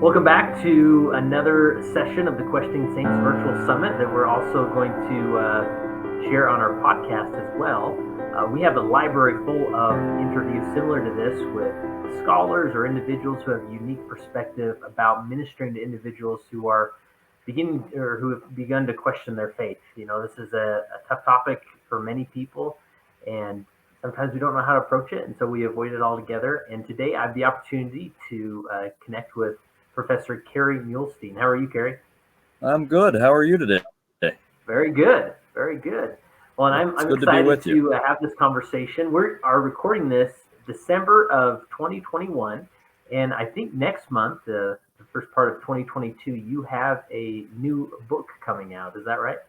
Welcome back to another session of the Questioning Saints Virtual Summit that we're also going to share on our podcast as well. We have a library full of interviews similar to this with scholars or individuals who have a unique perspective about ministering to individuals who are beginning or who have begun to question their faith. You know, this is a tough topic for many people, and sometimes we don't know how to approach it, and so we avoid it altogether. And today I have the opportunity to connect with Professor Kerry Muhlestein. How are you, Kerry? I'm good. How are you today? Very good. Very good. Well, and I'm excited to have this conversation. We are recording this December of 2021, and I think next month, the first part of 2022, you have a new book coming out. Is that right?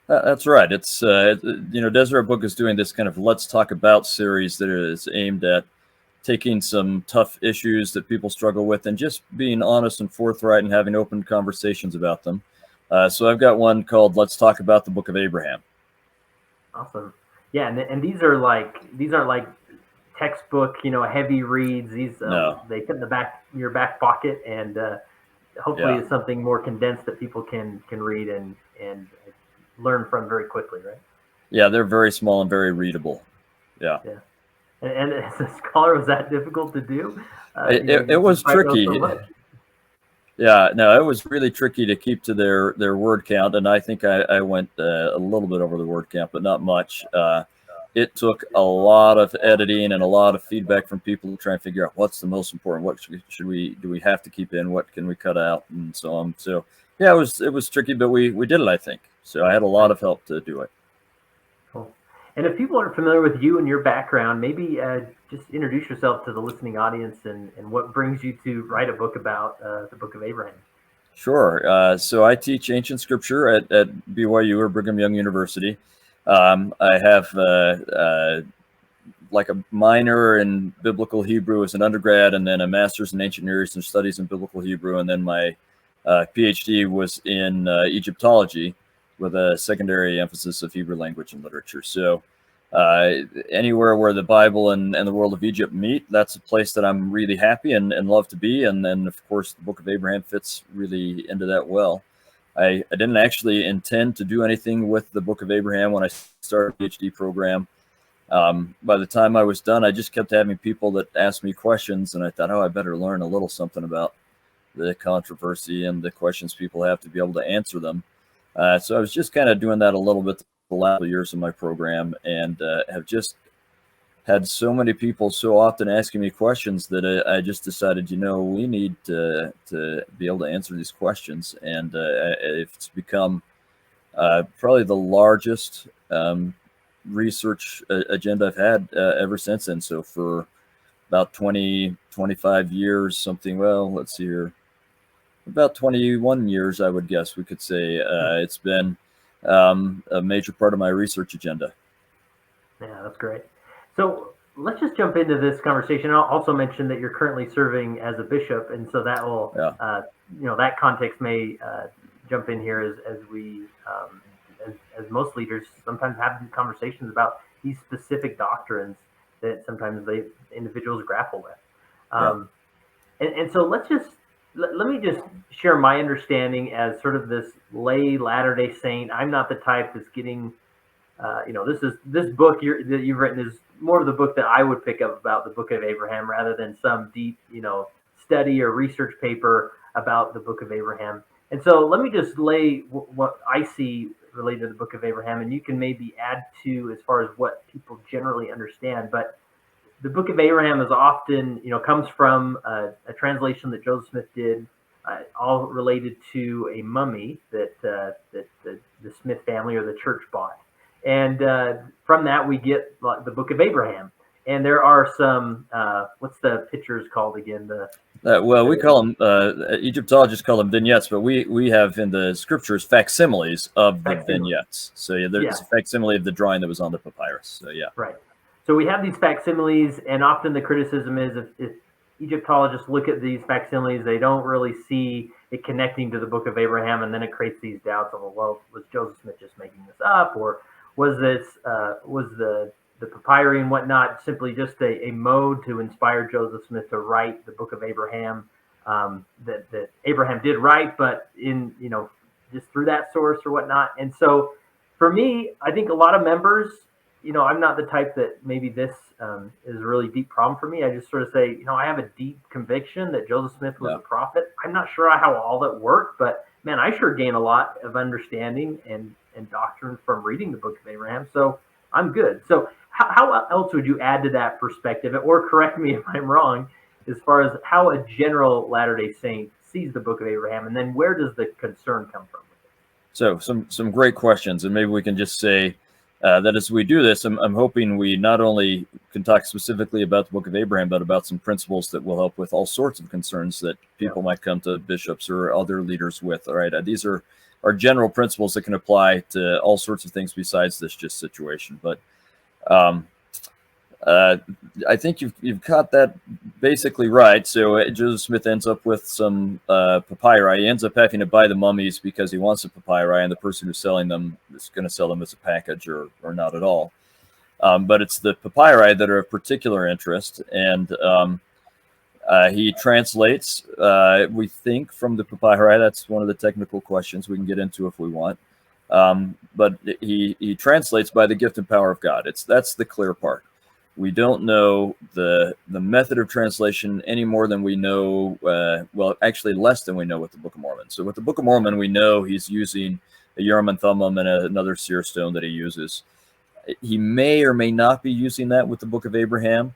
That's right. It's, Deseret Book is doing this kind of Let's Talk About series that is aimed at taking some tough issues that people struggle with and just being honest and forthright and having open conversations about them. So I've got one called Let's Talk About the Book of Abraham. Awesome. Yeah, and these aren't like textbook, heavy reads. These No. They fit in your back pocket, and hopefully it's something more condensed that people can read and learn from very quickly, right? Yeah, they're very small and very readable. Yeah. And as a scholar, was that difficult to do? It was tricky. Yeah, no, it was really tricky to keep to their word count, and I think I went a little bit over the word count, but not much. It took a lot of editing and a lot of feedback from people to try and figure out what's the most important, what do we have to keep in, what can we cut out, and so on. So yeah, it was tricky, but we did it, I think. So I had a lot of help to do it. Cool. And if people aren't familiar with you and your background, maybe just introduce yourself to the listening audience and what brings you to write a book about the Book of Abraham. Sure. So I teach ancient scripture at BYU or Brigham Young University. I have like a minor in biblical Hebrew as an undergrad, and then a master's in ancient Near Eastern studies in biblical Hebrew, and then my PhD was in Egyptology with a secondary emphasis of Hebrew language and literature. So anywhere where the Bible and the world of Egypt meet, that's a place that I'm really happy and love to be. And then, of course, the Book of Abraham fits really into that well. I didn't actually intend to do anything with the Book of Abraham when I started the PhD program. By the time I was done, I just kept having people that asked me questions, and I thought, I better learn a little something about the controversy and the questions people have to be able to answer them. So I was just kind of doing that a little bit the last years of my program, and have just had so many people so often asking me questions that I just decided, we need to be able to answer these questions. And it's become probably the largest research agenda I've had ever since then. So for about 20, 25 years, let's see here. About 21 years, I would guess we could say. It's been a major part of my research agenda. Yeah, that's great. So let's just jump into this conversation. I'll also mention that you're currently serving as a bishop, and so that will, that context may jump in here as we, as most leaders sometimes have these conversations about these specific doctrines that sometimes individuals grapple with. And so let me just share my understanding as sort of this lay Latter-day Saint. I'm not the type that's getting, this book that you've written is more of the book that I would pick up about the Book of Abraham rather than some deep, study or research paper about the Book of Abraham. And so let me just lay what I see related to the Book of Abraham, and you can maybe add to as far as what people generally understand. But the Book of Abraham is often, comes from a translation that Joseph Smith did, all related to a mummy that the Smith family or the church bought. And from that, we get the Book of Abraham. And there are some, what's the pictures called again? We call them, Egyptologists call them vignettes, but we have in the scriptures facsimiles of the vignettes. So there's a facsimile of the drawing that was on the papyrus. So Right. So we have these facsimiles, and often the criticism is if Egyptologists look at these facsimiles, they don't really see it connecting to the Book of Abraham, and then it creates these doubts of, was Joseph Smith just making this up, or was the papyri and whatnot simply just a mode to inspire Joseph Smith to write the Book of Abraham? that Abraham did write, but in, just through that source or whatnot. And so for me, I think a lot of members, I'm not the type that maybe this is a really deep problem for me. I just sort of say, I have a deep conviction that Joseph Smith was a prophet. I'm not sure how all that worked, but man, I sure gain a lot of understanding and doctrine from reading the Book of Abraham. So I'm good. So how else would you add to that perspective, or correct me if I'm wrong, as far as how a general Latter-day Saint sees the Book of Abraham, and then where does the concern come from? So some great questions, and maybe we can just say that as we do this, I'm hoping we not only can talk specifically about the Book of Abraham, but about some principles that will help with all sorts of concerns that people might come to bishops or other leaders with. All right, these are general principles that can apply to all sorts of things besides this just situation. But I think you've caught that basically right. So Joseph Smith ends up with some papyri. He ends up having to buy the mummies because he wants the papyri, and the person who's selling them is going to sell them as a package or not at all. But it's the papyri that are of particular interest, and he translates, we think, from the papyri. That's one of the technical questions we can get into if we want. But he translates by the gift and power of God. That's the clear part. We don't know the method of translation any more than we know, well, actually less than we know with the Book of Mormon. So with the Book of Mormon, we know he's using a Urim and Thummim and another seer stone that he uses. He may or may not be using that with the Book of Abraham.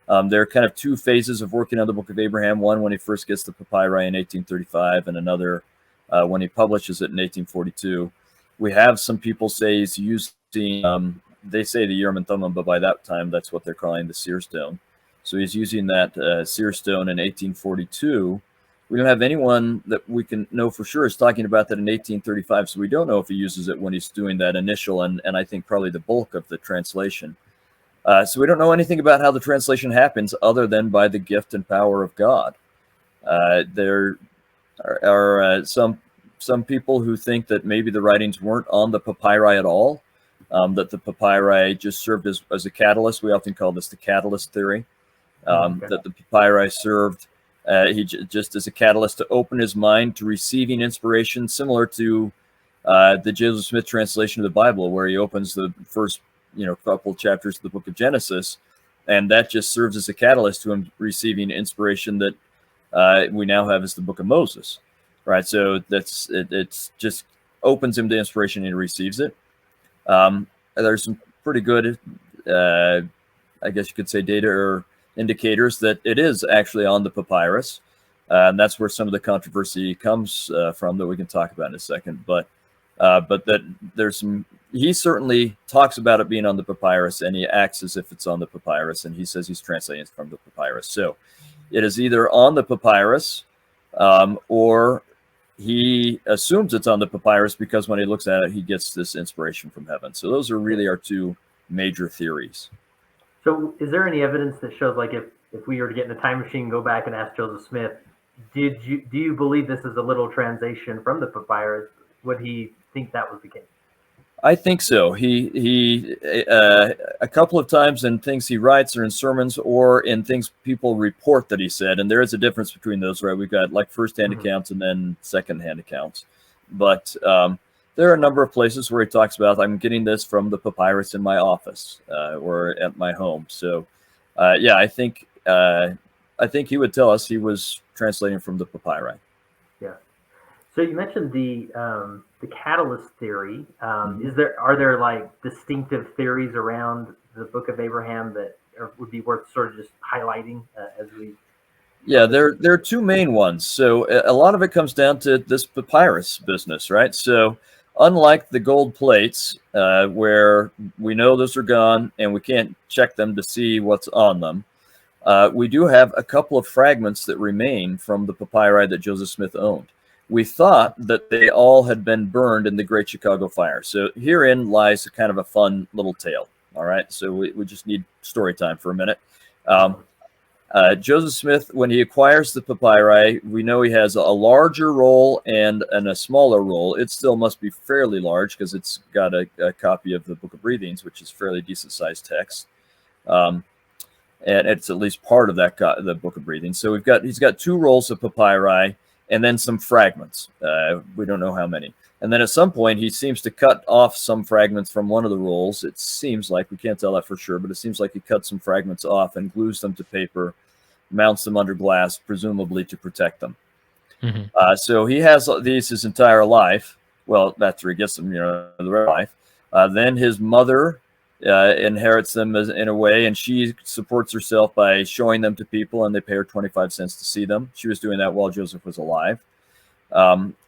There are kind of two phases of working on the Book of Abraham. One when he first gets the papyri in 1835, and another when he publishes it in 1842. We have some people say he's using... they say the Urim and Thummim, but by that time, that's what they're calling the seer stone. So he's using that seer stone in 1842. We don't have anyone that we can know for sure is talking about that in 1835. So we don't know if he uses it when he's doing that initial and I think probably the bulk of the translation. So we don't know anything about how the translation happens other than by the gift and power of God. There are some people who think that maybe the writings weren't on the papyri at all. That the papyri just served as a catalyst. We often call this the catalyst theory. That the papyri served just as a catalyst to open his mind to receiving inspiration, similar to the Joseph Smith translation of the Bible, where he opens the first couple chapters of the Book of Genesis, and that just serves as a catalyst to him receiving inspiration that we now have as the Book of Moses. Right. So it's just opens him to inspiration and he receives it. There's some pretty good, I guess you could say, data or indicators that it is actually on the papyrus. And that's where some of the controversy comes from that we can talk about in a second. But that there's some, he certainly talks about it being on the papyrus, and he acts as if it's on the papyrus, and he says he's translating it from the papyrus. So it is either on the papyrus or he assumes it's on the papyrus because when he looks at it, he gets this inspiration from heaven. So those are really our two major theories. So is there any evidence that shows, like, if we were to get in a time machine, go back and ask Joseph Smith, do you believe this is a literal translation from the papyrus? Would he think that was the case? I think so. He a couple of times in things he writes or in sermons or in things people report that he said, and there is a difference between those, right? We've got like first-hand accounts and then second-hand accounts. But there are a number of places where he talks about, I'm getting this from the papyrus in my office or at my home. So yeah, I think he would tell us he was translating from the papyri. Yeah. So you mentioned the catalyst theory. Are there like distinctive theories around the Book of Abraham that would be worth sort of just highlighting as we? Yeah, there are two main ones. So a lot of it comes down to this papyrus business, right? So unlike the gold plates, where we know those are gone and we can't check them to see what's on them, we do have a couple of fragments that remain from the papyri that Joseph Smith owned. We thought that they all had been burned in the Great Chicago Fire. So herein lies a kind of a fun little tale. All right, so we just need story time for a minute. Joseph Smith, when he acquires the papyri, we know he has a larger roll and a smaller roll. It still must be fairly large because it's got a copy of the Book of Breathings, which is fairly decent sized text. and it's at least part of that the Book of Breathing. So he's got 2 rolls of papyri and then some fragments. We don't know how many. And then at some point, he seems to cut off some fragments from one of the rolls. It seems like, we can't tell that for sure, but it seems like he cuts some fragments off and glues them to paper, mounts them under glass, presumably to protect them. Mm-hmm. So he has these his entire life. Well, that's where he gets them, the rest of life. Then his mother inherits them in a way, and she supports herself by showing them to people, and they pay her 25 cents to see them. She was doing that while Joseph was alive.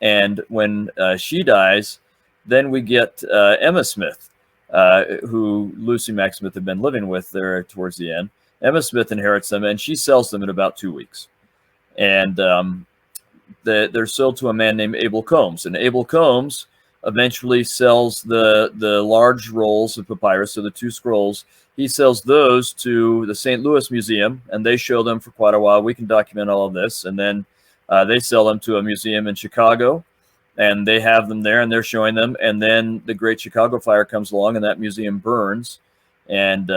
And when she dies, then we get Emma Smith, who Lucy Mack Smith had been living with there towards the end. Emma Smith inherits them, and she sells them in about 2 weeks. And they're sold to a man named Abel Combs. And Abel Combs eventually sells the large rolls of papyrus, so the 2 scrolls. He sells those to the St. Louis Museum, and they show them for quite a while. We can document all of this. And then they sell them to a museum in Chicago, and they have them there, and they're showing them. And then the Great Chicago Fire comes along, and that museum burns, and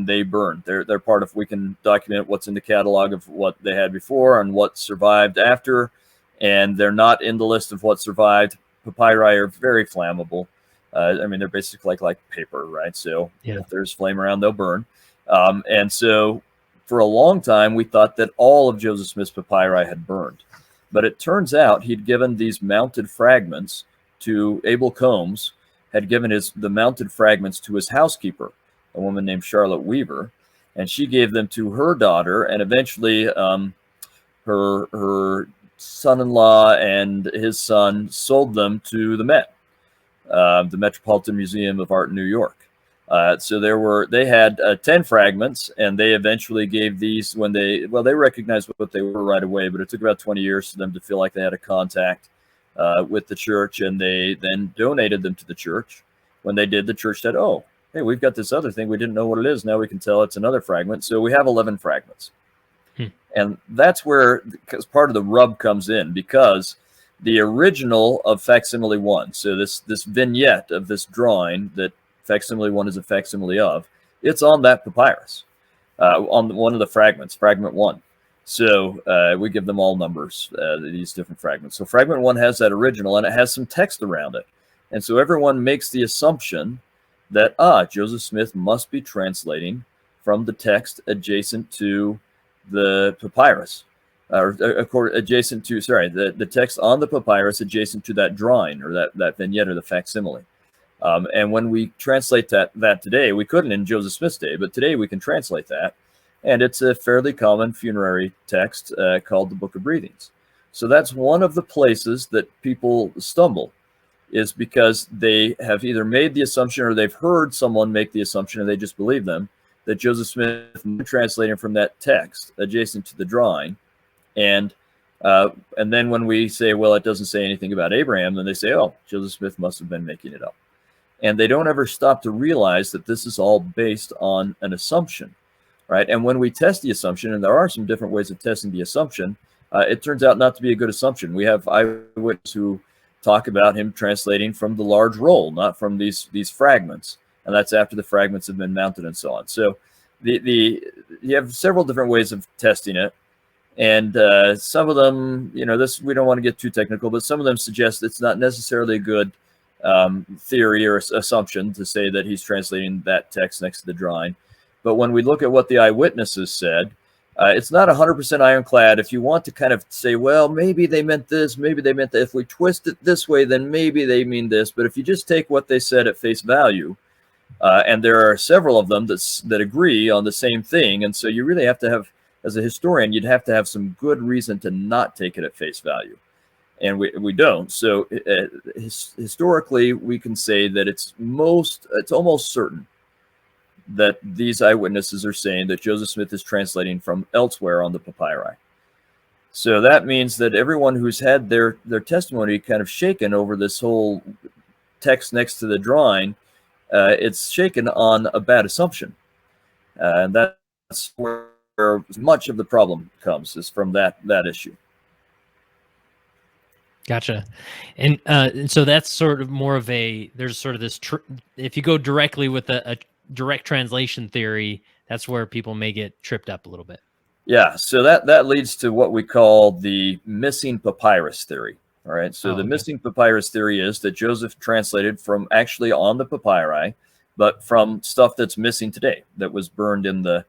they burn. They're part of. We can document what's in the catalog of what they had before and what survived after, and they're not in the list of what survived. Papyri are very flammable. I mean, they're basically like paper, right? So if there's flame around, they'll burn. And so for a long time, we thought that all of Joseph Smith's papyri had burned. But it turns out he'd given these mounted fragments to Abel Combs, had given the mounted fragments to his housekeeper, a woman named Charlotte Weaver, and she gave them to her daughter, and eventually her son-in-law and his son sold them to the Met, the Metropolitan Museum of Art in New York. So they had 10 fragments, and they eventually gave these when they recognized what they were right away, but it took about 20 years for them to feel like they had a contact with the church, and they then donated them to the church. When they did, the church said, oh, hey, we've got this other thing. We didn't know what it is. Now we can tell it's another fragment. So we have 11 fragments. And that's where part of the rub comes in, because the original of facsimile 1, so this vignette of this drawing that facsimile 1 is a facsimile of, it's on that papyrus, on one of the fragments, fragment 1. So we give them all numbers, these different fragments. So fragment 1 has that original, and it has some text around it. And so everyone makes the assumption that, Joseph Smith must be translating from the text adjacent to the papyrus, adjacent to, the text on the papyrus adjacent to that drawing, or that vignette, or the facsimile. And when we translate that today, we couldn't in Joseph Smith's day, but today we can translate that. And it's a fairly common funerary text called the Book of Breathings. So that's one of the places that people stumble, is because they have either made the assumption, or they've heard someone make the assumption, and they just believe them, that Joseph Smith translating from that text adjacent to the drawing. And then when we say, well, it doesn't say anything about Abraham, then they say, oh, Joseph Smith must have been making it up. And they don't ever stop to realize that this is all based on an assumption, right? And when we test the assumption, and there are some different ways of testing the assumption, it turns out not to be a good assumption. We have eyewitnesses who talk about him translating from the large roll, not from these fragments. And that's after the fragments have been mounted and so on. So you have several different ways of testing it. And some of them, we don't want to get too technical, but some of them suggest it's not necessarily a good theory or assumption to say that he's translating that text next to the drawing. But when we look at what the eyewitnesses said, it's not 100% ironclad. If you want to kind of say, well, maybe they meant this, maybe they meant that. If we twist it this way, then maybe they mean this. But if you just take what they said at face value, and there are several of them that agree on the same thing, and so you really have to have, as a historian, you'd have to have some good reason to not take it at face value. And we don't. So historically, we can say that it's almost certain that these eyewitnesses are saying that Joseph Smith is translating from elsewhere on the papyri. So that means that everyone who's had their testimony kind of shaken over this whole text next to the drawing, it's shaken on a bad assumption. And that's where much of the problem comes, is from that issue. Gotcha. And so that's sort of more of there's sort of this, if you go directly with a direct translation theory, that's where people may get tripped up a little bit. Yeah, so that leads to what we call the missing papyrus theory. All right, so the missing papyrus theory is that Joseph translated from actually on the papyri, but from stuff that's missing today, that was burned in the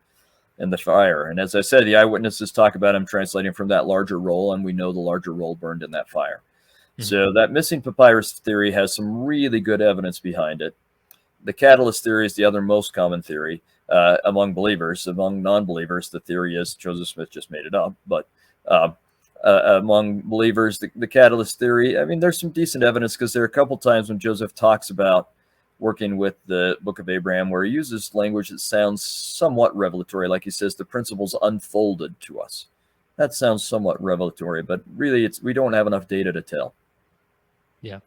fire. And as I said, the eyewitnesses talk about him translating from that larger roll, and we know the larger roll burned in that fire. Mm-hmm. So that missing papyrus theory has some really good evidence behind it. The catalyst theory is the other most common theory among believers. Among non-believers, the theory is Joseph Smith just made it up, but among believers, the catalyst theory, I mean, there's some decent evidence, because there are a couple times when Joseph talks about working with the Book of Abraham where he uses language that sounds somewhat revelatory, like he says, the principles unfolded to us. That sounds somewhat revelatory, but really we don't have enough data to tell. Yeah.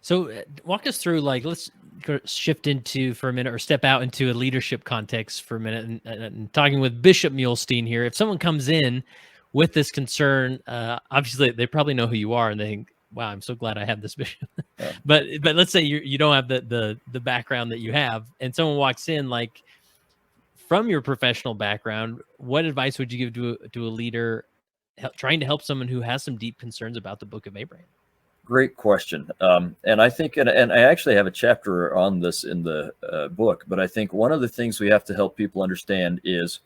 So walk us through, like, let's shift into for a minute, or step out into a leadership context for a minute, and talking with Bishop Muhlestein here. If someone comes in with this concern, obviously they probably know who you are, and they think, wow, I'm so glad I have this bishop. Yeah. but let's say you don't have the background that you have, and someone walks in, like, from your professional background, what advice would you give to a leader trying to help someone who has some deep concerns about the Book of Abraham? Great question. And I think, and I actually have a chapter on this in the book, but I think one of the things we have to help people understand is,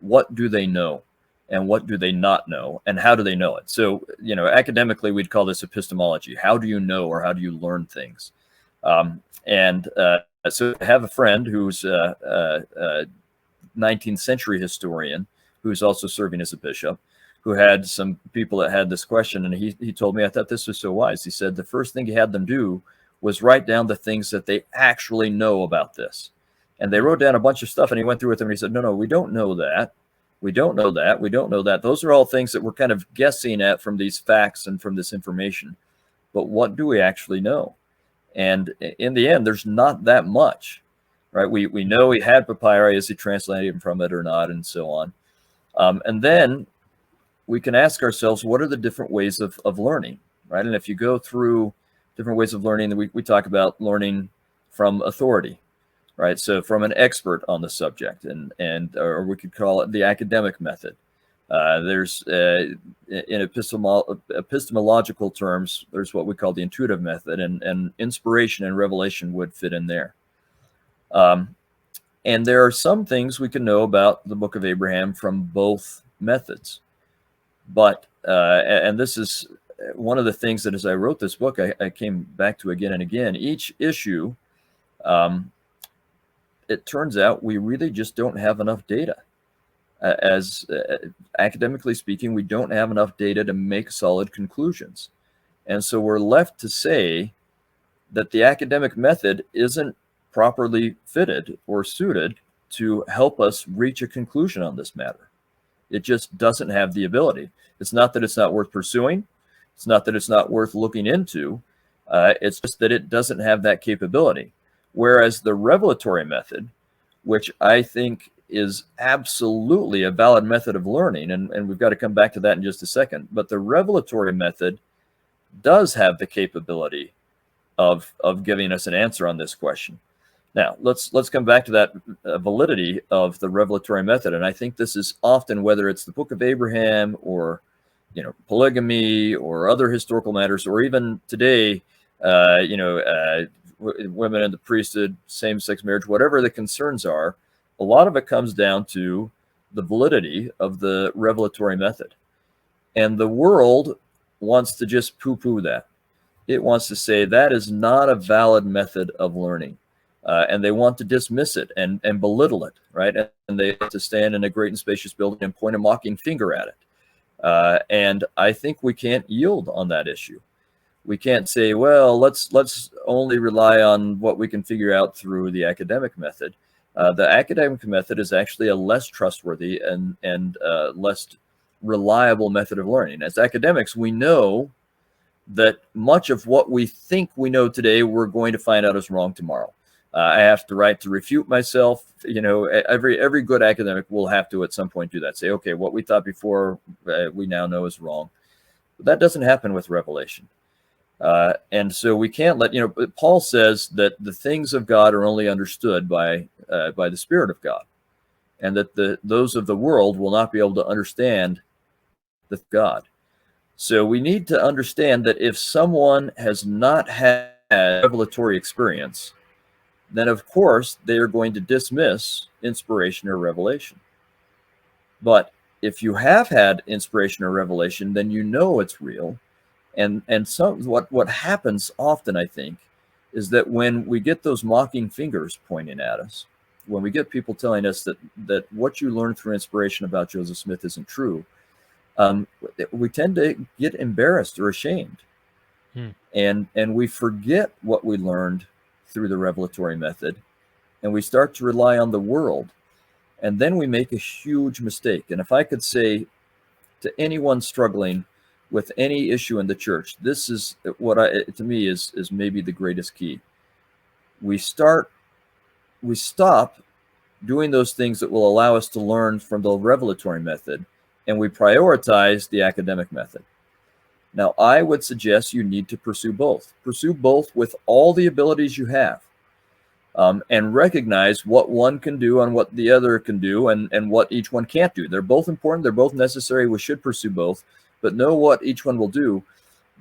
what do they know and what do they not know, and how do they know it? So, academically, we'd call this epistemology. How do you know, or how do you learn things? So I have a friend who's a 19th century historian who's also serving as a bishop, who had some people that had this question, and he told me, I thought this was so wise. He said the first thing he had them do was write down the things that they actually know about this. And they wrote down a bunch of stuff, and he went through with them, and he said, no, we don't know that. We don't know that. We don't know that. Those are all things that we're kind of guessing at from these facts and from this information. But what do we actually know? And in the end, there's not that much, right? We know he had papyri. Is he translating from it or not, and so on. And then we can ask ourselves, what are the different ways of learning, right? And if you go through different ways of learning, we talk about learning from authority, right? So from an expert on the subject, or we could call it the academic method. There's in epistemological terms, there's what we call the intuitive method, and inspiration and revelation would fit in there. And there are some things we can know about the Book of Abraham from both methods. But, and this is one of the things that as I wrote this book, I came back to again and again. Each issue, it turns out we really just don't have enough data. Academically speaking, we don't have enough data to make solid conclusions. And so we're left to say that the academic method isn't properly fitted or suited to help us reach a conclusion on this matter. It just doesn't have the ability. It's not that it's not worth pursuing. It's not that it's not worth looking into. It's just that it doesn't have that capability. Whereas the revelatory method, which I think is absolutely a valid method of learning, and we've got to come back to that in just a second, but the revelatory method does have the capability of giving us an answer on this question. Now, let's come back to that validity of the revelatory method. And I think this is often, whether it's the Book of Abraham or, polygamy or other historical matters, or even today, women in the priesthood, same-sex marriage, whatever the concerns are, a lot of it comes down to the validity of the revelatory method. And the world wants to just poo-poo that. It wants to say that is not a valid method of learning. And they want to dismiss it and belittle it, right? And they have to stand in a great and spacious building and point a mocking finger at it. And I think we can't yield on that issue. We can't say, well, let's only rely on what we can figure out through the academic method. The academic method is actually a less trustworthy and less reliable method of learning. As academics, we know that much of what we think we know today, we're going to find out is wrong tomorrow. I have the right to refute myself. Every good academic will have to at some point do that. Say, okay, what we thought before, we now know is wrong. But that doesn't happen with revelation. And so we can't let, Paul says that the things of God are only understood by the Spirit of God. and that those of the world will not be able to understand the God. So we need to understand that if someone has not had revelatory experience, then of course they are going to dismiss inspiration or revelation. But if you have had inspiration or revelation, then you know it's real. And what happens often, I think, is that when we get those mocking fingers pointing at us, when we get people telling us that what you learned through inspiration about Joseph Smith isn't true, we tend to get embarrassed or ashamed. And we forget what we learned through the revelatory method, and we start to rely on the world. And then we make a huge mistake. And if I could say to anyone struggling with any issue in the church, this is what to me is maybe the greatest key. We stop doing those things that will allow us to learn from the revelatory method, and we prioritize the academic method. Now, I would suggest you need to pursue both. Pursue both with all the abilities you have, and recognize what one can do and what the other can do, and what each one can't do. They're both important. They're both necessary. We should pursue both, but know what each one will do.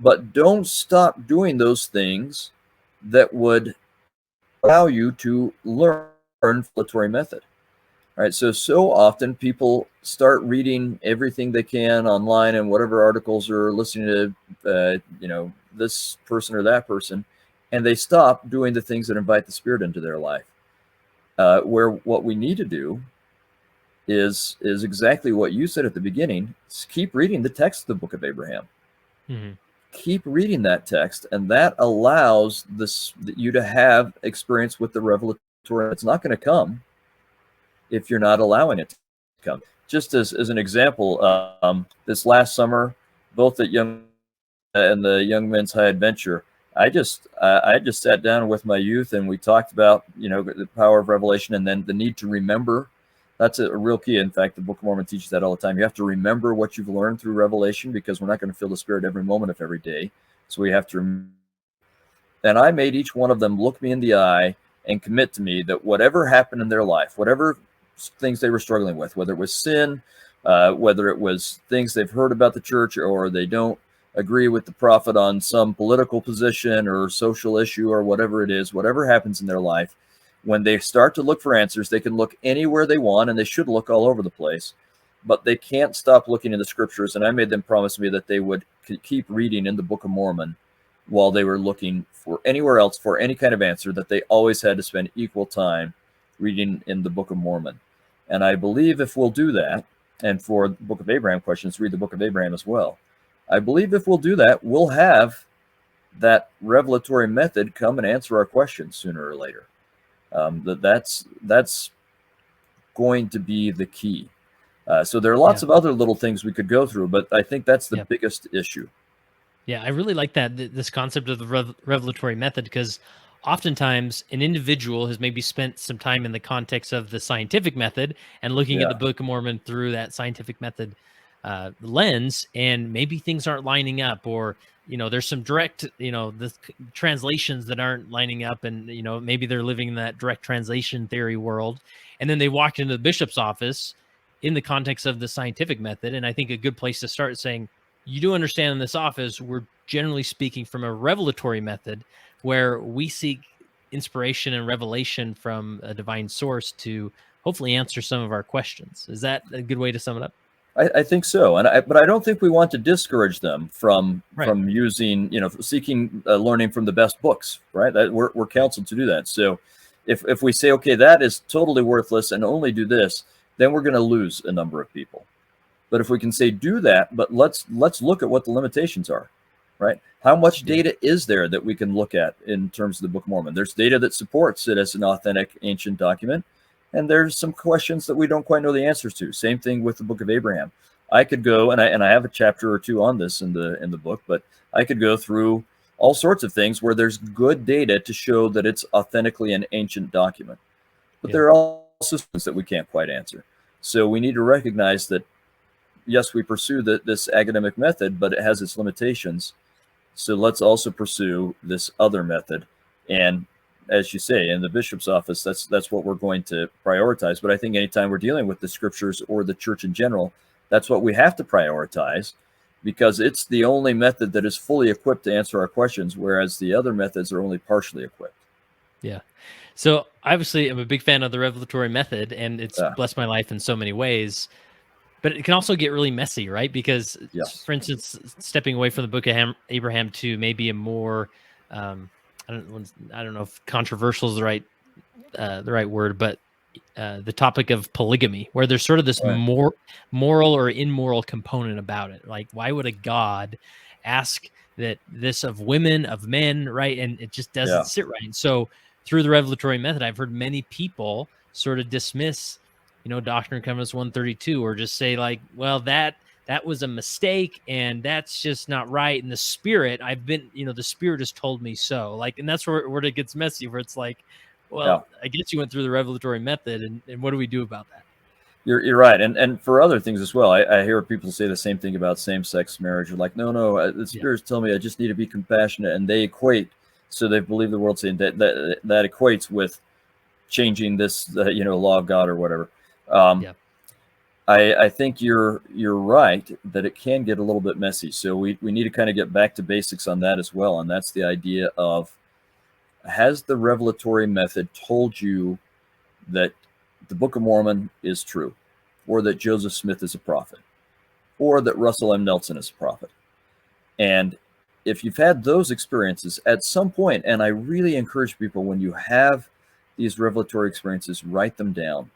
But don't stop doing those things that would allow you to learn revelatory method. All right, so often people start reading everything they can online and whatever articles or listening to this person or that person, and they stop doing the things that invite the Spirit into their life. Where what we need to do is exactly what you said at the beginning: is keep reading the text of the Book of Abraham. Keep reading that text, and that allows you to have experience with the revelatory. It's not going to come if you're not allowing it to come. Just as an example, this last summer, both at Young and the Young Men's High Adventure, I just sat down with my youth and we talked about the power of revelation, and then the need to remember. That's a real key. In fact, the Book of Mormon teaches that all the time. You have to remember what you've learned through revelation, because we're not going to feel the Spirit every moment of every day. So we have to remember. And I made each one of them look me in the eye and commit to me that whatever happened in their life, whatever things they were struggling with, whether it was sin, whether it was things they've heard about the church, or they don't agree with the prophet on some political position or social issue or whatever it is, whatever happens in their life, when they start to look for answers, they can look anywhere they want, and they should look all over the place, but they can't stop looking in the scriptures. And I made them promise me that they would keep reading in the Book of Mormon while they were looking for anywhere else for any kind of answer, that they always had to spend equal time reading in the Book of Mormon. And I believe if we'll do that, and for the Book of Abraham questions, read the Book of Abraham as well. I believe if we'll do that, we'll have that revelatory method come and answer our questions sooner or later. That's going to be the key. So there are lots of other little things we could go through, but I think that's the biggest issue. Yeah, I really like that, this concept of the revelatory method, because oftentimes an individual has maybe spent some time in the context of the scientific method and looking at the Book of Mormon through that scientific method lens, and maybe things aren't lining up, or there's some direct the translations that aren't lining up, and maybe they're living in that direct translation theory world, and then they walked into the bishop's office in the context of the scientific method. And I think a good place to start is saying, you do understand in this office, we're generally speaking from a revelatory method, where we seek inspiration and revelation from a divine source to hopefully answer some of our questions. Is that a good way to sum it up? I think so, but I don't think we want to discourage them from using, seeking learning from the best books, right? That we're counseled to do that. So if we say, okay, that is totally worthless and only do this, then we're going to lose a number of people. But if we can say, do that, but let's look at what the limitations are, right? How much data is there that we can look at in terms of the Book of Mormon? There's data that supports it as an authentic ancient document, and there's some questions that we don't quite know the answers to. Same thing with the Book of Abraham. I could go, and I have a chapter or two on this in the book, but I could go through all sorts of things where there's good data to show that it's authentically an ancient document. But there are also things that we can't quite answer. So we need to recognize that, yes, we pursue this academic method, but it has its limitations. So let's also pursue this other method. And as you say, in the bishop's office, that's what we're going to prioritize. But I think anytime we're dealing with the scriptures or the church in general, that's what we have to prioritize, because it's the only method that is fully equipped to answer our questions, whereas the other methods are only partially equipped. Yeah. So obviously, I'm a big fan of the revelatory method, and it's blessed my life in so many ways. But it can also get really messy, right? Because, for instance, stepping away from the Book of Abraham to maybe a more, I don't know if controversial is the right word, but the topic of polygamy, where there's sort of this more moral or immoral component about it. Like, why would a God ask that this of women, of men, right? And it just doesn't sit right. And so through the revelatory method, I've heard many people sort of dismiss, Doctrine and Covenants 132, or just say like, well, that was a mistake and that's just not right. And the Spirit, the Spirit has told me so. Like, and that's where it gets messy, where it's like, well, I guess you went through the revelatory method, and what do we do about that? You're right, and for other things as well. I hear people say the same thing about same-sex marriage. You're like, no, the Spirit's telling me I just need to be compassionate, and they equate. So they believe the world saying that equates with changing this, law of God or whatever. I think you're right that it can get a little bit messy. So we need to kind of get back to basics on that as well, and that's the idea of, has the revelatory method told you that the Book of Mormon is true, or that Joseph Smith is a prophet, or that Russell M. Nelson is a prophet? And if you've had those experiences at some point, and I really encourage people, when you have these revelatory experiences, write them down,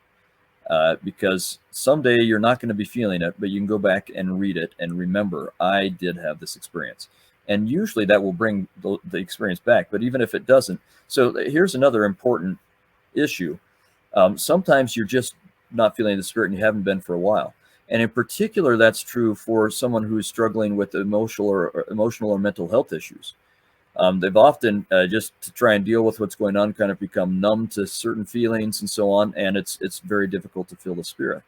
because someday you're not going to be feeling it, but you can go back and read it and remember, I did have this experience. And usually that will bring the experience back. But even if it doesn't, so here's another important issue. Sometimes you're just not feeling the Spirit and you haven't been for a while. And in particular, that's true for someone who's struggling with emotional or mental health issues. They've often, just to try and deal with what's going on, kind of become numb to certain feelings and so on. And it's very difficult to feel the Spirit.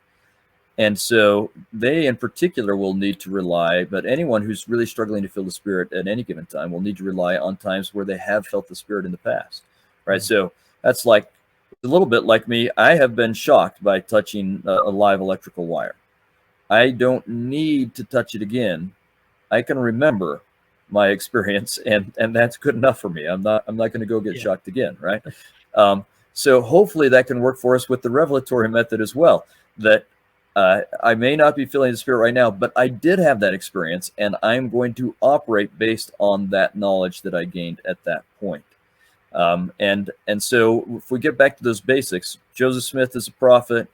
And so they in particular will need to rely, but anyone who's really struggling to feel the Spirit at any given time will need to rely on times where they have felt the Spirit in the past, right? So that's like a little bit like me. I have been shocked by touching a live electrical wire. I don't need to touch it again. I can remember my experience, and that's good enough for me. I'm not going to go get shocked again, right? So hopefully that can work for us with the revelatory method as well, that I may not be feeling the Spirit right now, but I did have that experience, and I'm going to operate based on that knowledge that I gained at that point. And so if we get back to those basics, Joseph Smith is a prophet,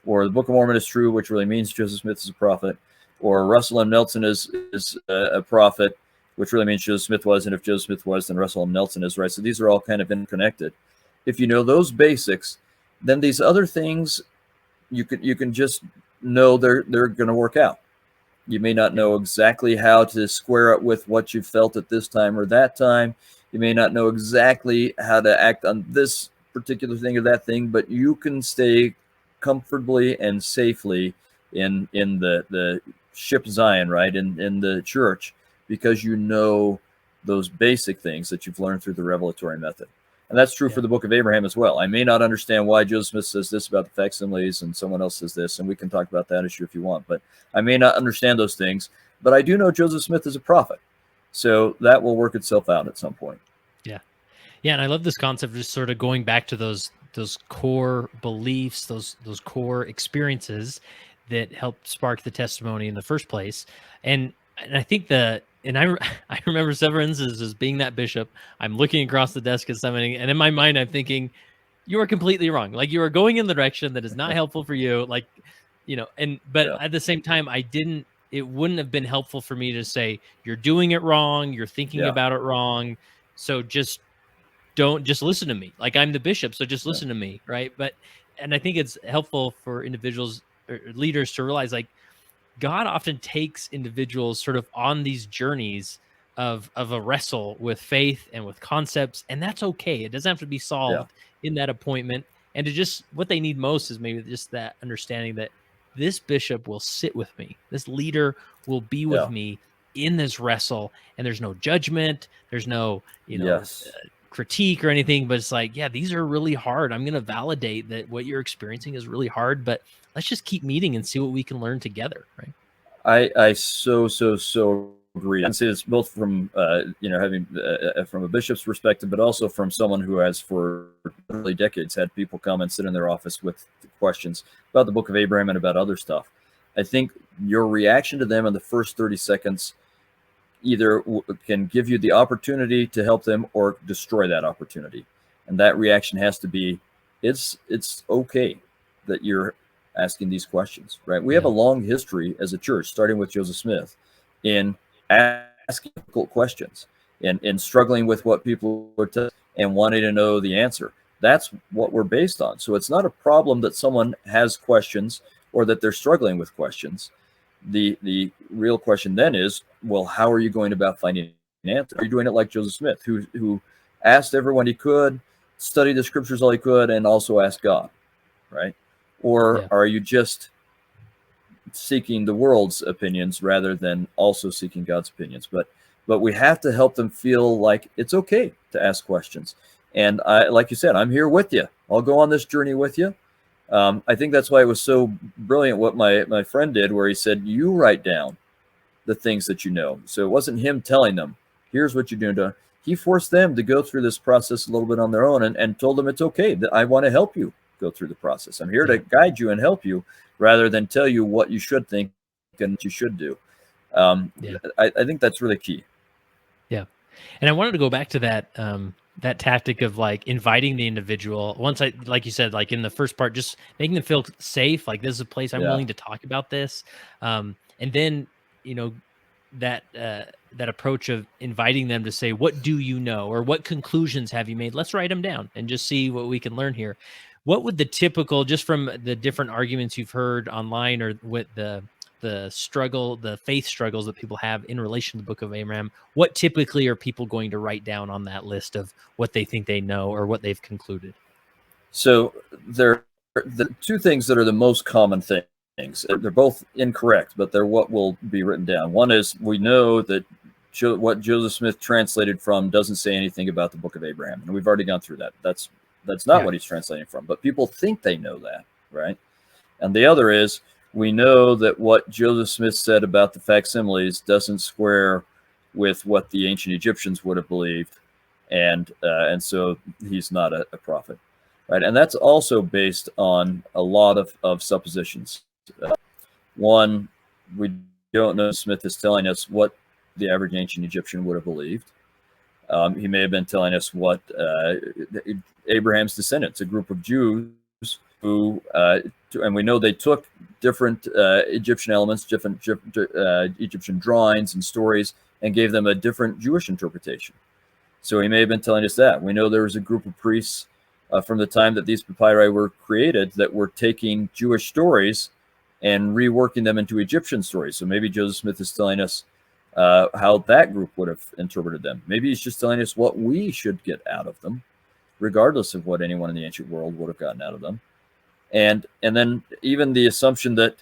or the Book of Mormon is true, which really means Joseph Smith is a prophet, or Russell M. Nelson is a prophet, which really means Joseph Smith was, and if Joseph Smith was, then Russell M. Nelson is, right? So these are all kind of interconnected. If you know those basics, then these other things, you can just know they're going to work out. You may not know exactly how to square it with what you felt at this time or that time. You may not know exactly how to act on this particular thing or that thing, but you can stay comfortably and safely in the ship Zion, right? In the church, because you know those basic things that you've learned through the revelatory method. And that's true for the Book of Abraham as well. I may not understand why Joseph Smith says this about the facsimiles and someone else says this, and we can talk about that issue if you want, but I may not understand those things, but I do know Joseph Smith is a prophet. So that will work itself out at some point. Yeah. Yeah. And I love this concept of just sort of going back to those core beliefs, those core experiences that helped spark the testimony in the first place. And I think I remember several instances as being that bishop. I'm looking across the desk at somebody, and in my mind, I'm thinking, you are completely wrong. Like, you are going in the direction that is not helpful for you. Like, but at the same time, it wouldn't have been helpful for me to say, you're doing it wrong. You're thinking about it wrong. So just listen to me. Like, I'm the bishop, so just listen to me. Right. And I think it's helpful for individuals or leaders to realize, like, God often takes individuals sort of on these journeys of a wrestle with faith and with concepts, and that's okay. It doesn't have to be solved in that appointment. And what they need most is maybe just that understanding that this bishop will sit with me. This leader will be with me in this wrestle, and there's no judgment. There's no, critique or anything, but it's like, yeah, these are really hard. I'm going to validate that what you're experiencing is really hard, but let's just keep meeting and see what we can learn together. Right. I so agree. I say this both from having from a bishop's perspective, but also from someone who has for literally decades had people come and sit in their office with questions about the Book of Abraham and about other stuff. I think your reaction to them in the first 30 seconds either can give you the opportunity to help them or destroy that opportunity, and that reaction has to be, it's okay that you're asking these questions, right? We have a long history as a church, starting with Joseph Smith, in asking difficult questions and in struggling with what people were telling and wanting to know the answer. That's what we're based on. So it's not a problem that someone has questions or that they're struggling with questions. The real question then is, well, how are you going about finding an answer? Are you doing it like Joseph Smith, who asked everyone he could, studied the scriptures all he could, and also asked God, right? Or are you just seeking the world's opinions rather than also seeking God's opinions? But we have to help them feel like it's okay to ask questions. And like you said, I'm here with you. I'll go on this journey with you. I think that's why it was so brilliant what my friend did, where he said, you write down the things that you know. So it wasn't him telling them, here's what you're doing. He forced them to go through this process a little bit on their own and told them it's okay, that I want to help you go through the process. I'm here to guide you and help you rather than tell you what you should think and what you should do. I think that's really key. Yeah. And I wanted to go back to that, that tactic of like inviting the individual once like you said, like in the first part, just making them feel safe. Like, this is a place I'm willing to talk about this. And then, that approach of inviting them to say, what do you know? Or what conclusions have you made? Let's write them down and just see what we can learn here. What would the typical, just from the different arguments you've heard online or with the struggle, the faith struggles that people have in relation to the Book of Abraham, what typically are people going to write down on that list of what they think they know or what they've concluded? So there are the two things that are the most common things. They're both incorrect, but they're what will be written down. One is, we know that what Joseph Smith translated from doesn't say anything about the Book of Abraham. And we've already gone through that. That's not what he's translating from, but people think they know that, right? And the other is, we know that what Joseph Smith said about the facsimiles doesn't square with what the ancient Egyptians would have believed, and so he's not a prophet, right? And that's also based on a lot of suppositions. One, we don't know. Smith is telling us what the average ancient Egyptian would have believed. He may have been telling us what Abraham's descendants, a group of Jews who, and we know they took different Egyptian elements, different Egyptian drawings and stories, and gave them a different Jewish interpretation. So he may have been telling us that. We know there was a group of priests from the time that these papyri were created that were taking Jewish stories and reworking them into Egyptian stories. So maybe Joseph Smith is telling us how that group would have interpreted them. Maybe he's just telling us what we should get out of them, regardless of what anyone in the ancient world would have gotten out of them. And then even the assumption that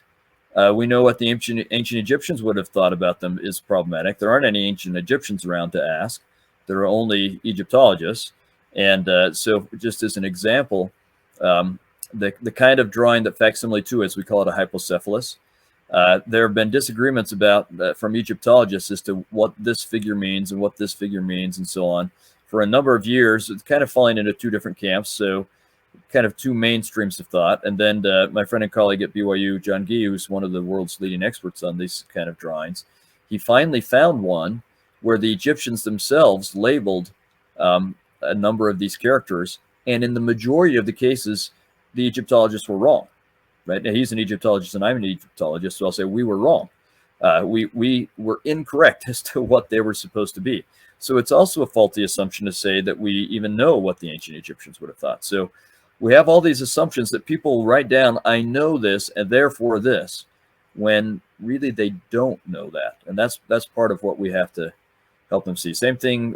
we know what the ancient Egyptians would have thought about them is problematic. There aren't any ancient Egyptians around to ask. There are only Egyptologists. And so just as an example, the kind of drawing that facsimile 2 is, we call it a hypocephalus. There have been disagreements about from Egyptologists as to what this figure means and what this figure means and so on. For a number of years, it's kind of falling into two different camps. So kind of two main streams of thought. And then my friend and colleague at BYU, John Gee, who's one of the world's leading experts on these kind of drawings, he finally found one where the Egyptians themselves labeled a number of these characters. And in the majority of the cases, the Egyptologists were wrong, right? Now, he's an Egyptologist and I'm an Egyptologist, so I'll say we were wrong. We were incorrect as to what they were supposed to be. So it's also a faulty assumption to say that we even know what the ancient Egyptians would have thought. So we have all these assumptions that people write down, I know this, and therefore this, when really they don't know that. And that's part of what we have to help them see. Same thing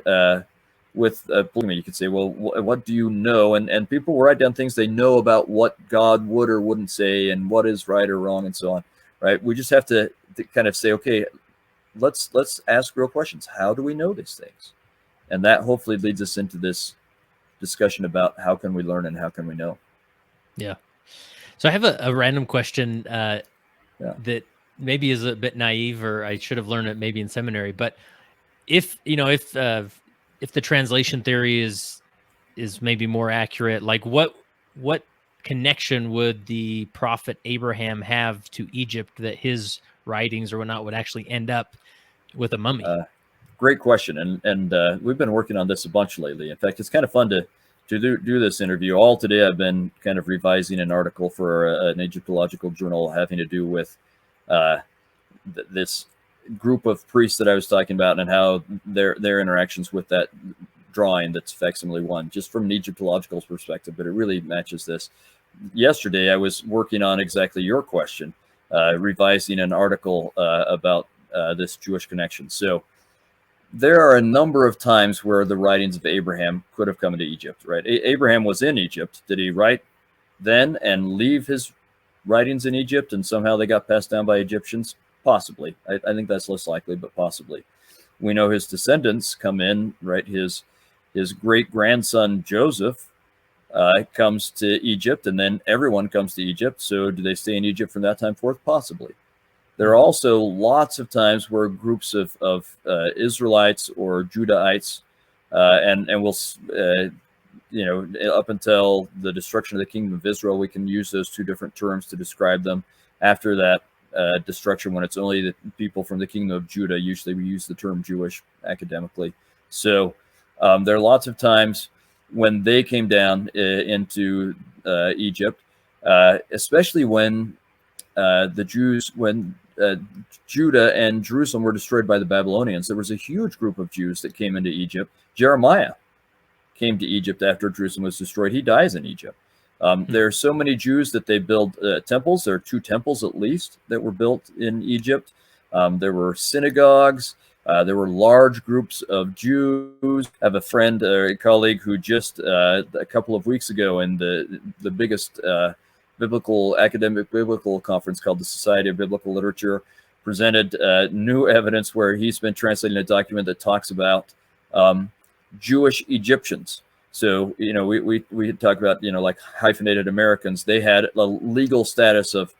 with polygamy. You could say, well, what do you know? And people will write down things they know about what God would or wouldn't say and what is right or wrong and so on, right? We just have to kind of say, okay, let's ask real questions. How do we know these things? And that hopefully leads us into this discussion about how can we learn and how can we know. Yeah. So I have a random question that maybe is a bit naive, or I should have learned it maybe in seminary. But if the translation theory is maybe more accurate, like what connection would the prophet Abraham have to Egypt that his writings or whatnot would actually end up with a mummy? Great question, and we've been working on this a bunch lately. In fact, it's kind of fun to do this interview. All today, I've been kind of revising an article for an Egyptological journal having to do with this group of priests that I was talking about and how their interactions with that drawing that's facsimile 1, just from an Egyptological perspective, but it really matches this. Yesterday, I was working on exactly your question, revising an article about this Jewish connection. So there are a number of times where the writings of Abraham could have come into Egypt, right? Abraham was in Egypt. Did he write then and leave his writings in Egypt and somehow they got passed down by Egyptians? Possibly. I think that's less likely, but possibly. We know his descendants come in, right? His great-grandson Joseph comes to Egypt, and then everyone comes to Egypt. So do they stay in Egypt from that time forth? Possibly. There are also lots of times where groups of Israelites or Judahites, and we'll, up until the destruction of the kingdom of Israel, we can use those two different terms to describe them. After that destruction, when it's only the people from the kingdom of Judah, usually we use the term Jewish academically. So there are lots of times when they came down into Egypt, especially when Judah and Jerusalem were destroyed by the Babylonians. There was a huge group of Jews that came into Egypt. Jeremiah came to Egypt after Jerusalem was destroyed. He dies in Egypt. There are so many Jews that they build temples. There are 2 temples at least that were built in Egypt. There were synagogues. There were large groups of Jews. I have a friend, a colleague, who just a couple of weeks ago in the biggest academic biblical conference called the Society of Biblical Literature presented new evidence where he's been translating a document that talks about Jewish Egyptians. So, we had talked about, like hyphenated Americans. They had a legal status of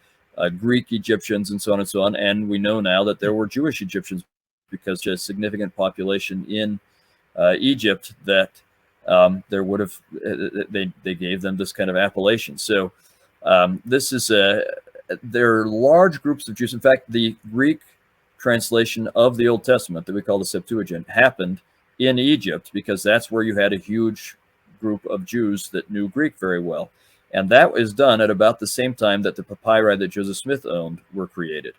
Greek Egyptians and so on and so on. And we know now that there were Jewish Egyptians because there's a significant population in Egypt that there would have, they gave them this kind of appellation. So there are large groups of Jews. In fact, the Greek translation of the Old Testament that we call the Septuagint happened in Egypt because that's where you had a huge group of Jews that knew Greek very well. And that was done at about the same time that the papyri that Joseph Smith owned were created.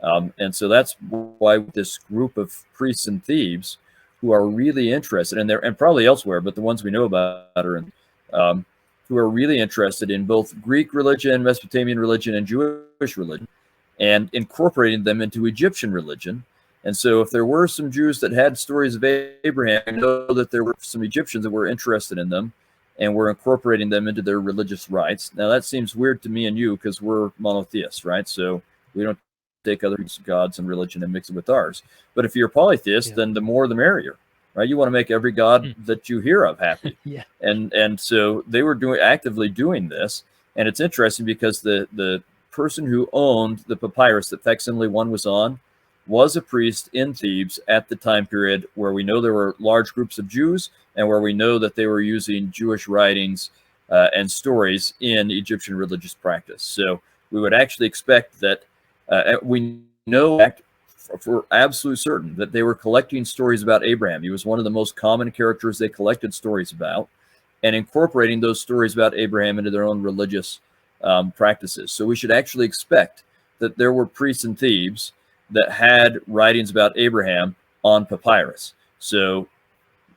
And so that's why this group of priests in Thebes who are really interested, and probably elsewhere, but the ones we know about are in, who are really interested in both Greek religion, Mesopotamian religion, and Jewish religion, and incorporating them into Egyptian religion. And so if there were some Jews that had stories of Abraham, I know that there were some Egyptians that were interested in them and were incorporating them into their religious rites. Now that seems weird to me and you because we're monotheists, right? So we don't take other gods and religion and mix it with ours. But if you're a polytheist, then the more the merrier, right? You want to make every god that you hear of happy. And so they were actively doing this. And it's interesting because the person who owned the papyrus that facsimile 1 was on was a priest in Thebes at the time period where we know there were large groups of Jews and where we know that they were using Jewish writings and stories in Egyptian religious practice. So we would actually expect that we know for absolute certain that they were collecting stories about Abraham. He was one of the most common characters they collected stories about and incorporating those stories about Abraham into their own religious practices. So we should actually expect that there were priests in Thebes that had writings about Abraham on papyrus. So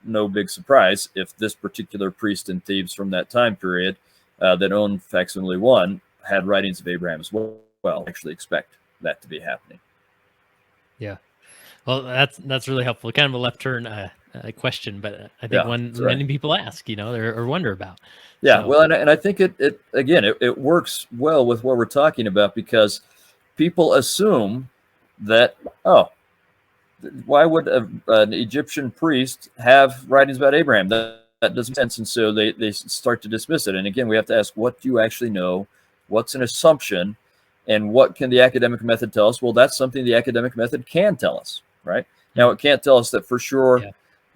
no big surprise if this particular priest in Thebes from that time period that owned facsimile 1 had writings of Abraham as well. Actually expect that to be happening. Yeah. Well, that's really helpful. Kind of a left turn question, but I think one many people ask, or wonder about. Yeah. So. Well, and I think it works well with what we're talking about because people assume that, why would an Egyptian priest have writings about Abraham? That doesn't make sense. And so they start to dismiss it. And again, we have to ask, what do you actually know? What's an assumption? And what can the academic method tell us? Well, that's something the academic method can tell us, right? Now, it can't tell us that for sure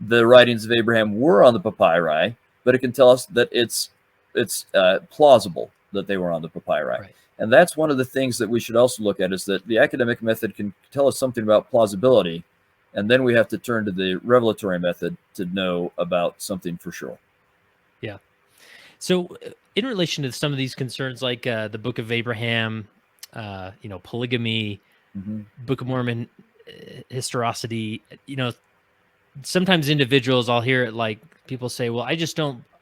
the writings of Abraham were on the papyri, but it can tell us that it's plausible that they were on the papyri. Right. And that's one of the things that we should also look at, is that the academic method can tell us something about plausibility, and then we have to turn to the revelatory method to know about something for sure. Yeah. So in relation to some of these concerns, like the Book of Abraham, polygamy, Book of Mormon, historicity, sometimes individuals, I'll hear it like people say, well,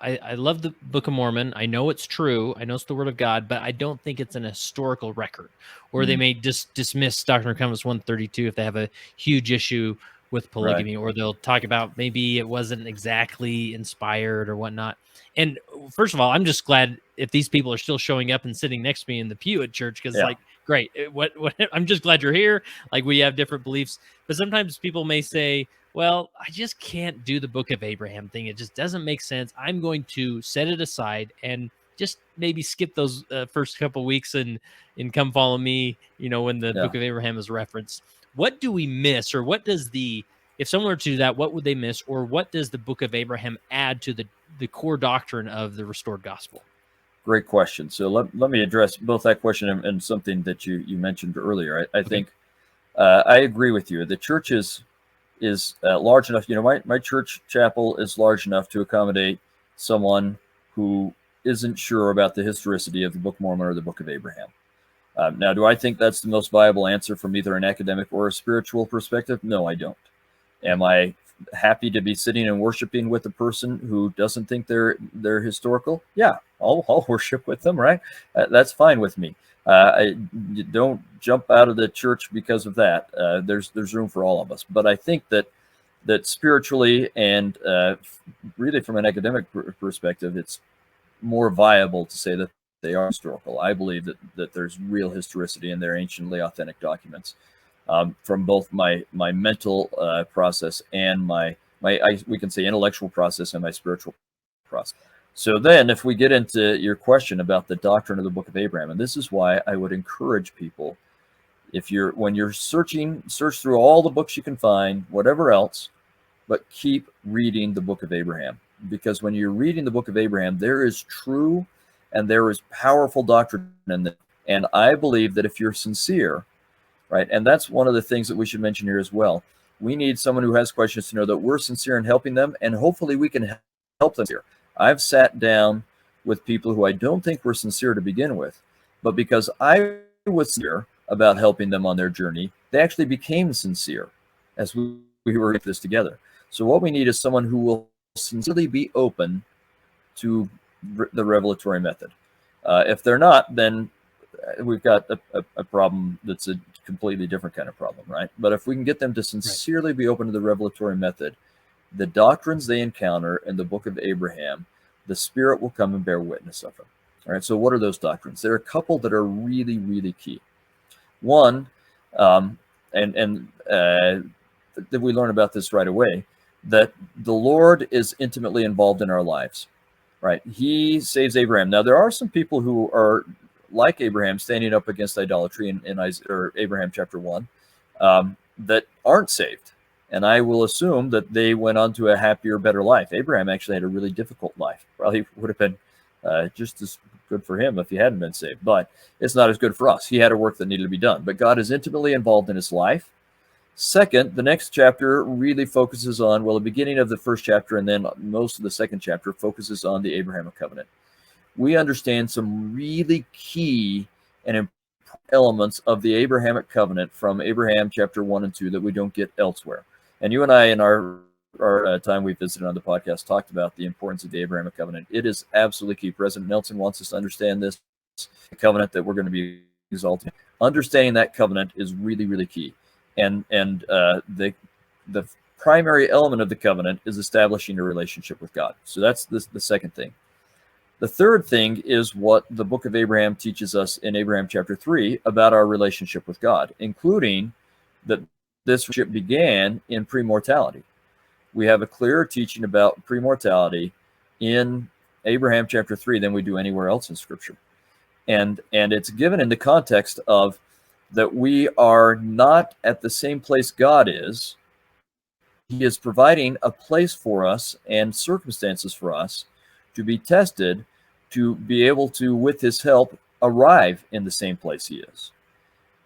I love the Book of Mormon. I know it's true. I know it's the word of God, but I don't think it's an historical record. Or they may just dismiss Doctrine and Covenants 132 if they have a huge issue with polygamy, or they'll talk about maybe it wasn't exactly inspired or whatnot. And first of all, I'm just glad if these people are still showing up and sitting next to me in the pew at church, because like, great. What I'm just glad you're here. Like, we have different beliefs, but sometimes people may say, well, I just can't do the Book of Abraham thing. It just doesn't make sense. I'm going to set it aside and just maybe skip those first couple weeks and come follow me, when the Book of Abraham is referenced. What do we miss, or what does if someone were to do that, what would they miss, or what does the Book of Abraham add to the core doctrine of the restored gospel? Great question. So let me address both that question and something that you mentioned earlier. I think I agree with you. The church is large enough. My church chapel is large enough to accommodate someone who isn't sure about the historicity of the Book of Mormon or the Book of Abraham. Now, do I think that's the most viable answer from either an academic or a spiritual perspective? No, I don't. Am I happy to be sitting and worshiping with a person who doesn't think they're historical? Yeah, I'll worship with them, right? That's fine with me. You don't jump out of the church because of that. There's room for all of us. But I think that spiritually and really from an academic perspective, it's more viable to say that they are historical. I believe that there's real historicity in their anciently authentic documents, from both my mental process and we can say intellectual process and my spiritual process. So then if we get into your question about the doctrine of the Book of Abraham, and this is why I would encourage people, when you're search through all the books you can find, whatever else, but keep reading the Book of Abraham. Because when you're reading the Book of Abraham, there is true and there is powerful doctrine in it. And I believe that if you're sincere, right, and that's one of the things that we should mention here as well, we need someone who has questions to know that we're sincere in helping them, and hopefully we can help them here. I've sat down with people who I don't think were sincere to begin with, but because I was sincere about helping them on their journey, they actually became sincere as we were in this together. So what we need is someone who will sincerely be open to the revelatory method. If they're not, then we've got a problem that's a completely different kind of problem, right? But if we can get them to sincerely be open to the revelatory method, the doctrines they encounter in the Book of Abraham, the Spirit will come and bear witness of them. All right, so what are those doctrines? There are a couple that are really, really key. One, that we learn about this right away, that the Lord is intimately involved in our lives, right? He saves Abraham. Now, there are some people who are like Abraham, standing up against idolatry in Abraham chapter 1, that aren't saved. And I will assume that they went on to a happier, better life. Abraham actually had a really difficult life. Probably would have been just as good for him if he hadn't been saved. But it's not as good for us. He had a work that needed to be done. But God is intimately involved in his life. Second, the next chapter really focuses on, the beginning of the first chapter and then most of the second chapter focuses on the Abrahamic covenant. We understand some really key and important elements of the Abrahamic covenant from Abraham chapter 1 and 2 that we don't get elsewhere. And you and I, in our time we visited on the podcast, talked about the importance of the Abrahamic covenant. It is absolutely key. President Nelson wants us to understand this covenant that we're going to be exalting. Understanding that covenant is really, really key. And the primary element of the covenant is establishing a relationship with God. So that's the second thing. The third thing is what the Book of Abraham teaches us in Abraham chapter 3 about our relationship with God, including that this relationship began in premortality. We have a clear teaching about premortality in Abraham chapter 3 than we do anywhere else in Scripture. And it's given in the context of that we are not at the same place God is. He is providing a place for us and circumstances for us to be tested, to be able to, with his help, arrive in the same place he is.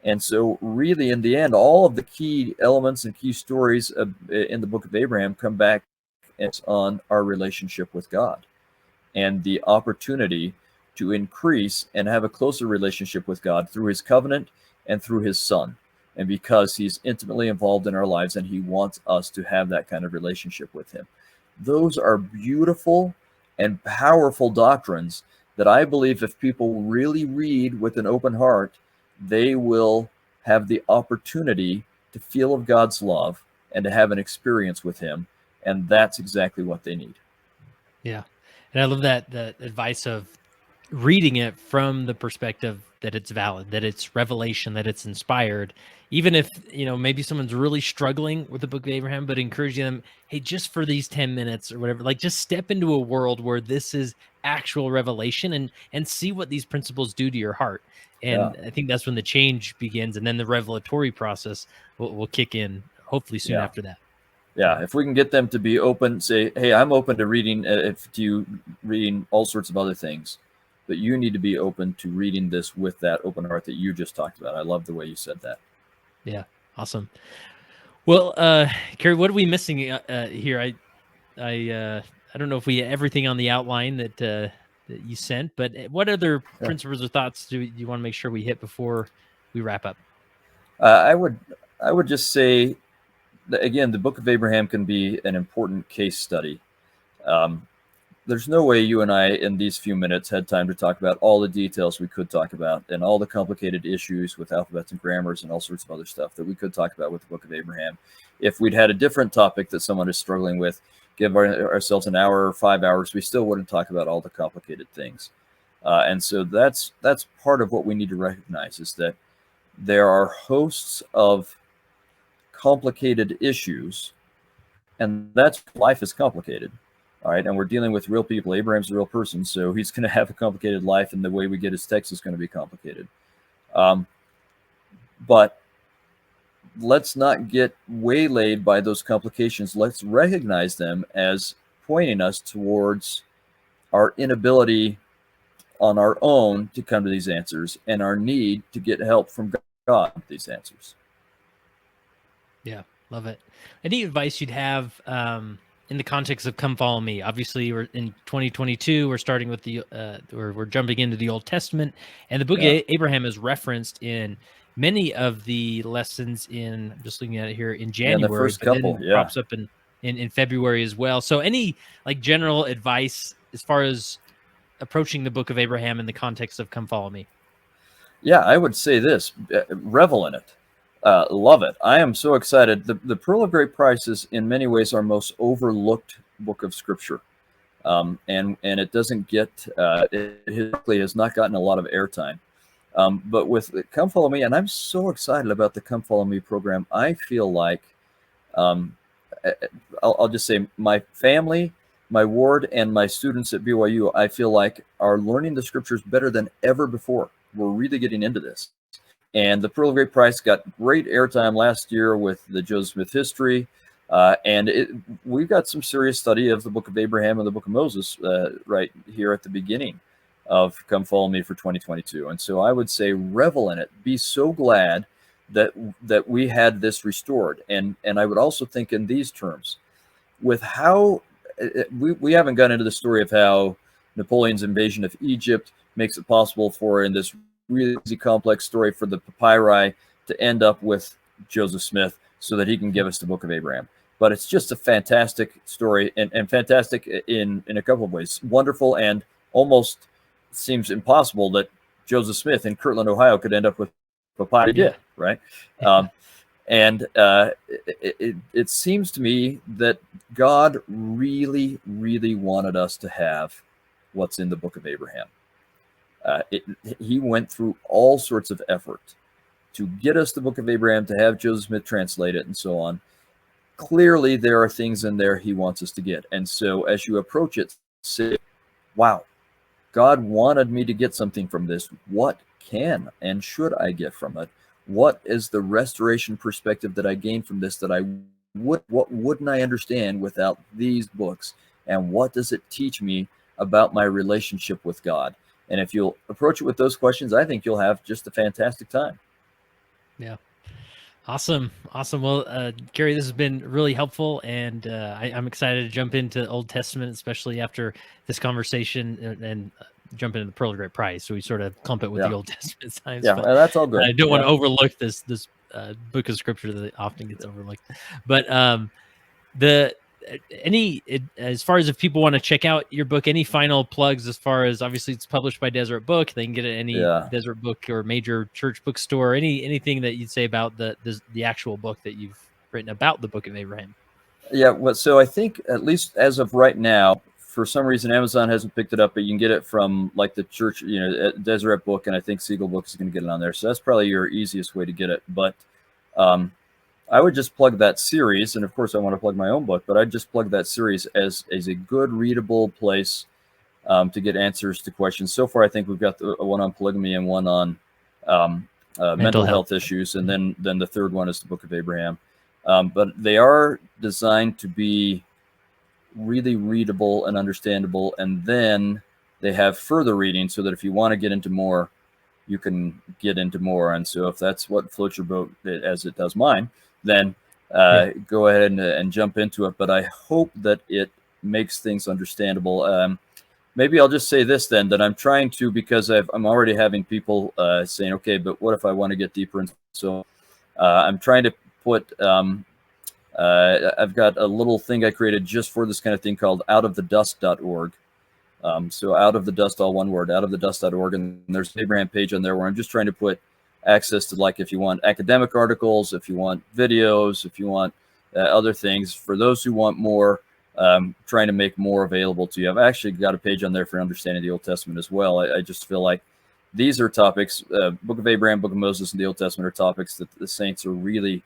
And so really, in the end, all of the key elements and key stories in the book of Abraham come back on our relationship with God and the opportunity to increase and have a closer relationship with God through his covenant and through his son. And because he's intimately involved in our lives and he wants us to have that kind of relationship with him. Those are beautiful and powerful doctrines that I believe if people really read with an open heart, they will have the opportunity to feel of God's love and to have an experience with him. And that's exactly what they need. Yeah. And I love that advice of reading it from the perspective that it's valid, that it's revelation, that it's inspired, even if, maybe someone's really struggling with the book of Abraham, but encouraging them, hey, just for these 10 minutes or whatever, like just step into a world where this is actual revelation and see what these principles do to your heart. And I think that's when the change begins. And then the revelatory process will kick in hopefully soon after that. Yeah, if we can get them to be open, say, hey, I'm open to reading, reading all sorts of other things, but you need to be open to reading this with that open heart that you just talked about. I love the way you said that. Yeah, awesome. Well, Kerry, what are we missing here? I don't know if we everything on the outline that you sent, but what other principles or thoughts do you want to make sure we hit before we wrap up? I would just say, again, the book of Abraham can be an important case study. There's no way you and I in these few minutes had time to talk about all the details we could talk about and all the complicated issues with alphabets and grammars and all sorts of other stuff that we could talk about with the book of Abraham. If we'd had a different topic that someone is struggling with, give ourselves an hour or 5 hours, we still wouldn't talk about all the complicated things. And so that's part of what we need to recognize, is that there are hosts of complicated issues, and that's life is complicated. All right, and we're dealing with real people. Abraham's a real person, so he's going to have a complicated life, and the way we get his text is going to be complicated. But let's not get waylaid by those complications. Let's recognize them as pointing us towards our inability on our own to come to these answers and our need to get help from God with these answers. Yeah, love it. Any advice you'd have in the context of Come Follow Me? Obviously, we're in 2022. We're starting with we're jumping into the Old Testament, and the book of Abraham is referenced in many of the lessons in. I'm just looking at it here in January, the first couple, pops up in February as well. So, any general advice as far as approaching the book of Abraham in the context of Come Follow Me? Yeah, I would say this: revel in it. Love it. I am so excited. The Pearl of Great Price is in many ways our most overlooked book of Scripture. And it doesn't get, it historically has not gotten a lot of airtime. But with Come Follow Me, and I'm so excited about the Come Follow Me program, I feel like, I'll just say my family, my ward, and my students at BYU, I feel like are learning the Scriptures better than ever before. We're really getting into this. And the Pearl of Great Price got great airtime last year with the Joseph Smith history. And we've got some serious study of the book of Abraham and the book of Moses right here at the beginning of Come Follow Me for 2022. And so I would say revel in it. Be so glad that we had this restored. And I would also think in these terms, with how we haven't gone into the story of how Napoleon's invasion of Egypt makes it possible for, in this really complex story, for the papyri to end up with Joseph Smith so that he can give us the book of Abraham. But it's just a fantastic story, and fantastic in a couple of ways. Wonderful, and almost seems impossible that Joseph Smith in Kirtland, Ohio could end up with papyri. Did, right? And it seems to me that God really, really wanted us to have what's in the book of Abraham. He went through all sorts of effort to get us the book of Abraham, to have Joseph Smith translate it, and so on. Clearly, there are things in there he wants us to get. And so as you approach it, say, wow, God wanted me to get something from this. What can and should I get from it? What is the restoration perspective that I gain from this that what wouldn't I understand without these books? And what does it teach me about my relationship with God? And if you'll approach it with those questions, I think you'll have just a fantastic time. Yeah. Awesome. Well, Kerry, this has been really helpful, and I'm excited to jump into Old Testament, especially after this conversation, and jump into the Pearl of Great Price. So we sort of clump it with the Old Testament science. Yeah, well, that's all good. I don't want to overlook this book of scripture that often gets overlooked. But as far as if people want to check out your book, any final plugs? As far as, obviously it's published by Deseret Book, they can get it at any Deseret Book or major church bookstore. Anything that you'd say about the actual book that you've written about the Book of Abraham? Yeah, well, so I think at least as of right now, for some reason Amazon hasn't picked it up, but you can get it from like the church, Deseret Book, and I think Siegel Books is going to get it on there. So that's probably your easiest way to get it. But I would just plug that series, and of course I want to plug my own book, but I'd just plug that series as a good readable place to get answers to questions. So far, I think we've got one on polygamy and one on mental health issues, and then the third one is the Book of Abraham. But they are designed to be really readable and understandable, and then they have further reading so that if you want to get into more, you can get into more. And so if that's what floats your boat, as it does mine, then go ahead and jump into it. But I hope that it makes things understandable. Maybe I'll just say this then, that I'm trying to, because I'm already having people saying, okay, but what if I want to get deeper? And so I'm trying to put, I've got a little thing I created just for this kind of thing called outofthedust.org. So out of the dust, all one word, outofthedust.org. And there's an Abraham page on there where I'm just trying to put access to, like, if you want academic articles, if you want videos, if you want other things, for those who want more, trying to make more available to you. I've actually got a page on there for understanding the Old Testament as well. I just feel like these are topics, Book of Abraham, Book of Moses, and the Old Testament are topics that the saints are really,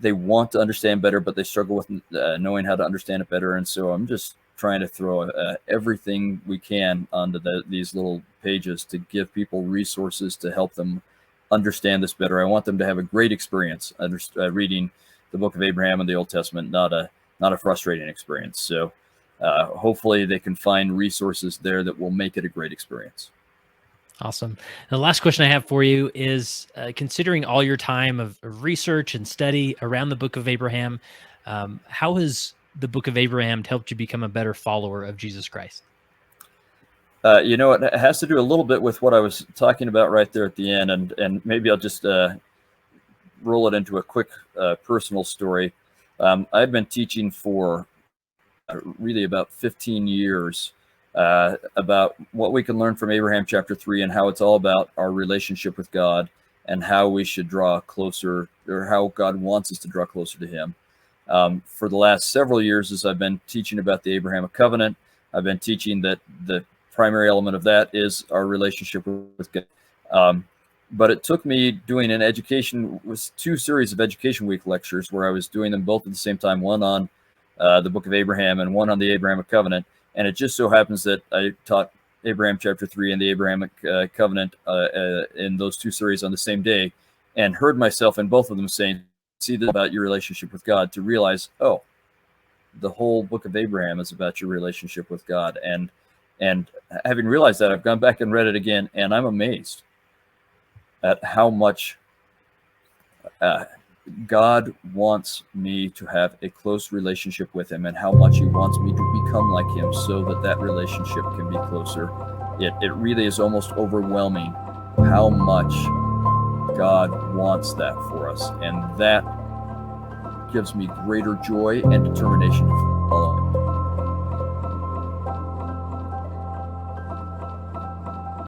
they want to understand better, but they struggle with knowing how to understand it better. And so I'm just trying to throw everything we can onto these little pages to give people resources to help them understand this better. I want them to have a great experience reading the Book of Abraham and the Old Testament, not a frustrating experience. So hopefully they can find resources there that will make it a great experience. Awesome. And the last question I have for you is, considering all your time of research and study around the Book of Abraham, how has the Book of Abraham helped you become a better follower of Jesus Christ? It has to do a little bit with what I was talking about right there at the end, and maybe I'll just roll it into a quick personal story. I've been teaching for really about 15 years about what we can learn from Abraham chapter 3 and how it's all about our relationship with God and how we should draw closer, or how God wants us to draw closer to him. For the last several years, as I've been teaching about the Abrahamic covenant, I've been teaching that the primary element of that is our relationship with God. But it took me doing an education, was 2 series of Education Week lectures where I was doing them both at the same time, one on the Book of Abraham and one on the Abrahamic covenant. And it just so happens that I taught Abraham chapter 3 and the Abrahamic covenant in those 2 series on the same day, and heard myself in both of them saying, see this about your relationship with God, to realize, oh, the whole Book of Abraham is about your relationship with God. And having realized that, I've gone back and read it again, and I'm amazed at how much God wants me to have a close relationship with him, and how much he wants me to become like him so that relationship can be closer. It really is almost overwhelming how much God wants that for us, and that gives me greater joy and determination